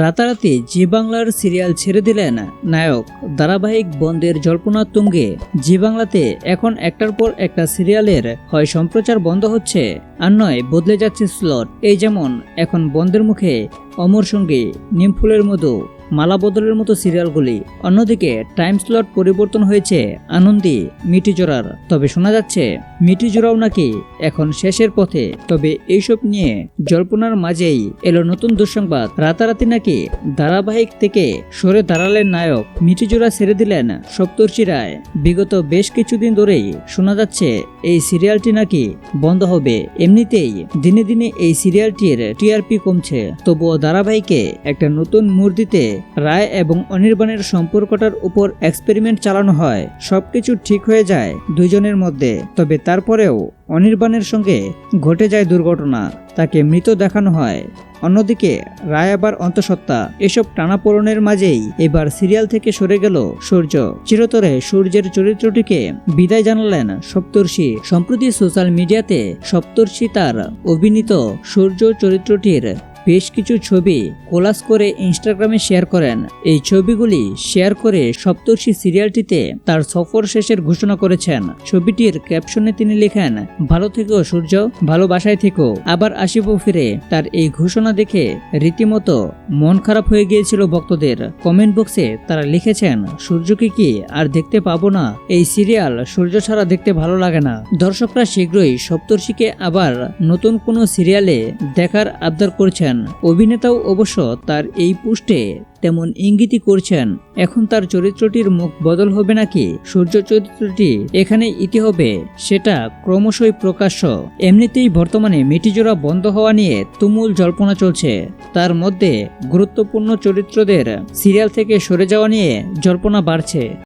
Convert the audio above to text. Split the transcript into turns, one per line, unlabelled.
রাতারাতি জি বাংলার সিরিয়াল ছেড়ে দিলেন নায়ক। ধারাবাহিক বন্ধের জল্পনা তুঙ্গে জি বাংলাতে এখন একটার পর একটা সিরিয়ালের হয় সম্প্রচার বন্ধ হচ্ছে আর নয় বদলে যাচ্ছে স্লট। এই যেমন এখন বন্ধের মুখে অমর সঙ্গী, নিমফুলের মধু, মালা বদলের মতো সিরিয়ালগুলি। অন্যদিকে টাইম স্লট পরিবর্তন হয়েছে আনন্দী, মিটিজোড়ার। তবে শোনা যাচ্ছে মিটিজোড়াও নাকি এখন শেষের পথে। তবে এইসব নিয়ে জল্পনার মাঝেই এলো নতুন দুঃসংবাদ। রাতারাতি নাকি ধারাবাহিক থেকে সরে দাঁড়ালেন নায়ক, মিটিজোড়া ছেড়ে দিলেন সপ্তর্ষি রায়। বিগত বেশ কিছুদিন ধরেই শোনা যাচ্ছে এই সিরিয়ালটি নাকি বন্ধ হবে। এমনিতেই দিনে দিনে এই সিরিয়ালটির টিআরপি কমছে, তবুও ধারাবাহিকে একটা নতুন মোড় দিতে রায় এবং অনির্বাণের সম্পর্কটার উপর এক্সপেরিমেন্ট চালানো হয়। সবকিছু ঠিক হয়ে যায় দুইজনের মধ্যে, তবে তারপরেও অনির্বাণের সঙ্গে ঘটে যায় দুর্ঘটনা, তাকে মৃত দেখানো হয়। অন্যদিকে রায় আবার অন্তঃসত্ত্বা। এসব টানাপোড়েনের মাঝেই এবার সিরিয়াল থেকে সরে গেল সূর্য। চিরতরে সূর্যের চরিত্রটিকে বিদায় জানালেন সপ্তর্ষি। সম্প্রতি সোশ্যাল মিডিয়াতে সপ্তর্ষি তার অভিনীত সূর্য চরিত্রটির বেশ কিছু ছবি কোলাজ করে ইনস্টাগ্রামে শেয়ার করেন। এই ছবিগুলি শেয়ার করে সপ্তর্ষি সিরিয়ালটিতে তার সফর শেষের ঘোষণা করেছেন। ছবিটির ক্যাপশনে তিনি লেখেন, ভালো থেকো সূর্য, ভালোবাসায় থেকো, আবার আসিব ফিরে। তার এই ঘোষণা দেখে রীতিমতো মন খারাপ হয়ে গিয়েছিল ভক্তদের। কমেন্ট বক্সে তারা লিখেছেন, সূর্যকে কি আর দেখতে পাবো না? এই সিরিয়াল সূর্য ছাড়া দেখতে ভালো লাগে না। দর্শকরা শীঘ্রই সপ্তর্ষিকে আবার নতুন কোনো সিরিয়ালে দেখার আবদার করছেন। অভিনেতাও অবশ্য তার এই পোস্টে তেমন ইঙ্গিতই করছেন। এখন তার চরিত্রটির মুখ বদল হবে নাকি সূর্য চরিত্রটি এখানে ইতি হবে, সেটা ক্রমশই প্রকাশ্য। এমনিতেই বর্তমানে মিটিজোড়া বন্ধ হওয়া নিয়ে তুমুল জল্পনা চলছে। তার মধ্যে গুরুত্বপূর্ণ চরিত্রদের সিরিয়াল থেকে সরে যাওয়া নিয়ে জল্পনা বাড়ছে।